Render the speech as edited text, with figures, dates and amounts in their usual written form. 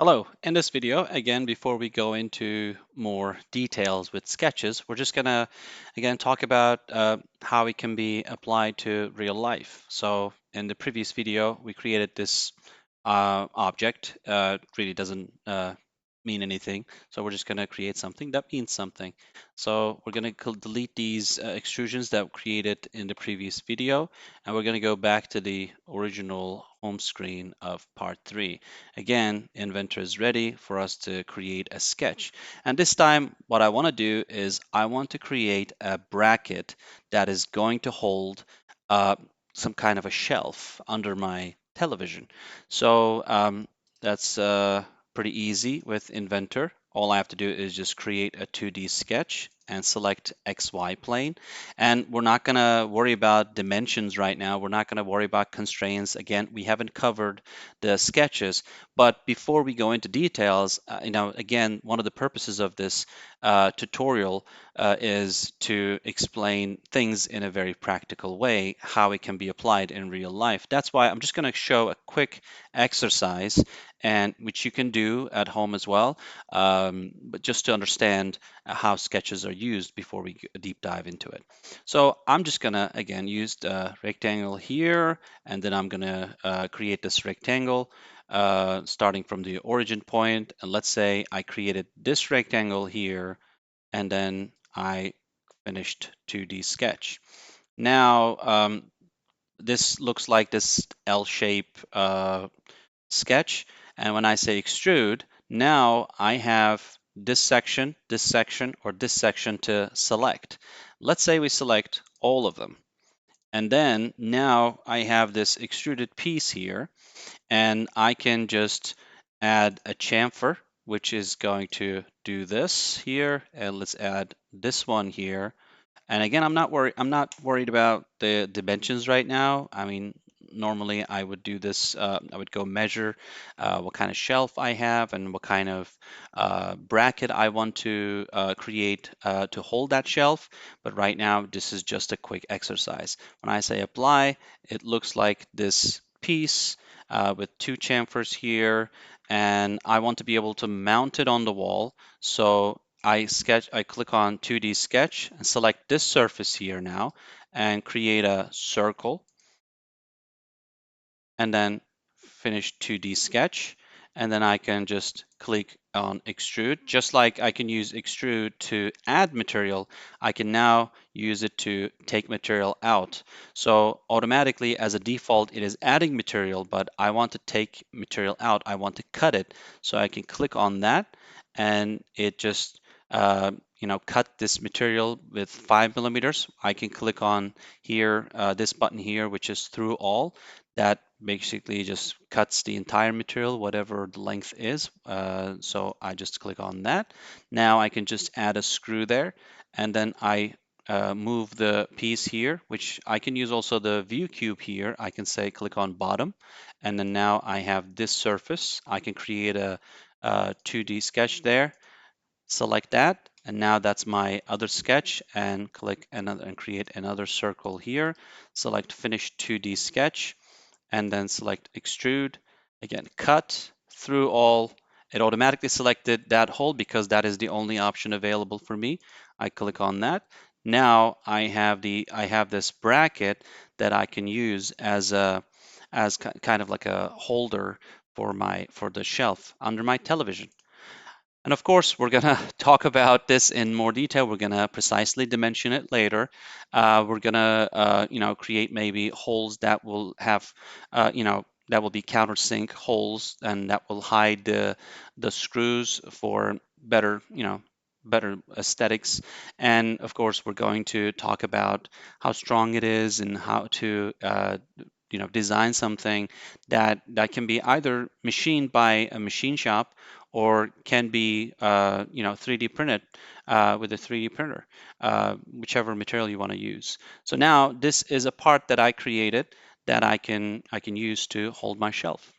Hello, in this video, again, before we go into more details with sketches, we're just gonna, again, talk about how it can be applied to real life. So in the previous video, we created this object. Really doesn't mean anything. So we're just gonna create something that means something. So we're gonna delete these extrusions that we created in the previous video, and we're gonna go back to the original home screen of part 3. Again, Inventor is ready for us to create a sketch. And this time, what I want to do is I want to create a bracket that is going to hold uh, some kind of a shelf under my television. So that's pretty easy with Inventor. All I have to do is just create a 2D sketch and select XY plane. And we're not going to worry about dimensions right now. We're not going to worry about constraints. Again, we haven't covered the sketches. But before we go into details, again, one of the purposes of this tutorial is to explain things in a very practical way, how it can be applied in real life. That's why I'm just going to show a quick exercise, and which you can do at home as well, but just to understand how sketches are used before we deep dive into it. So I'm just going to, again, use the rectangle here, and then I'm going to create this rectangle starting from the origin point. And let's say I created this rectangle here, and then I finished 2D sketch. Now, this looks like this L-shape sketch. And when I say extrude, now I have this section, or this section to select. Let's say we select all of them. And then now I have this extruded piece here, and I can just add a chamfer, which is going to do this here, and let's add this one here. And again, I'm not worried about the dimensions right now. I mean, normally I would do this. I would go measure what kind of shelf I have and what kind of bracket I want to create to hold that shelf. But right now, this is just a quick exercise. When I say apply, it looks like this piece with two chamfers here, and I want to be able to mount it on the wall. So I click on 2D sketch and select this surface here now and create a circle, and then finish 2D sketch. And then I can just click on extrude. Just like I can use extrude to add material, I can now use it to take material out. So automatically, as a default, it is adding material, but I want to take material out. I want to cut it. So I can click on that, and it just cut this material with 5 mm. I can click on here, this button here, which is through all. That basically just cuts the entire material, whatever the length is. So I just click on that. Now I can just add a screw there, and then I move the piece here, which I can use also the view cube here. I can say click on bottom, and then now I have this surface. I can create a 2D sketch there, select that, and now that's my other sketch, and click another and create another circle here. Select finish 2D sketch, and then select extrude. Again, cut through all. It automatically selected that hole because that is the only option available for me. I click on that. Now I have this bracket that I can use as kind of like a holder for the shelf under my television. And of course, we're going to talk about this in more detail. We're going to precisely dimension it later. We're going to, create maybe holes that will have, that will be countersink holes, and that will hide the screws for better aesthetics. And of course, we're going to talk about how strong it is and how to design something that can be either machined by a machine shop or can be 3D printed with a 3D printer, whichever material you want to use. So now this is a part that I created that I can use to hold my shelf.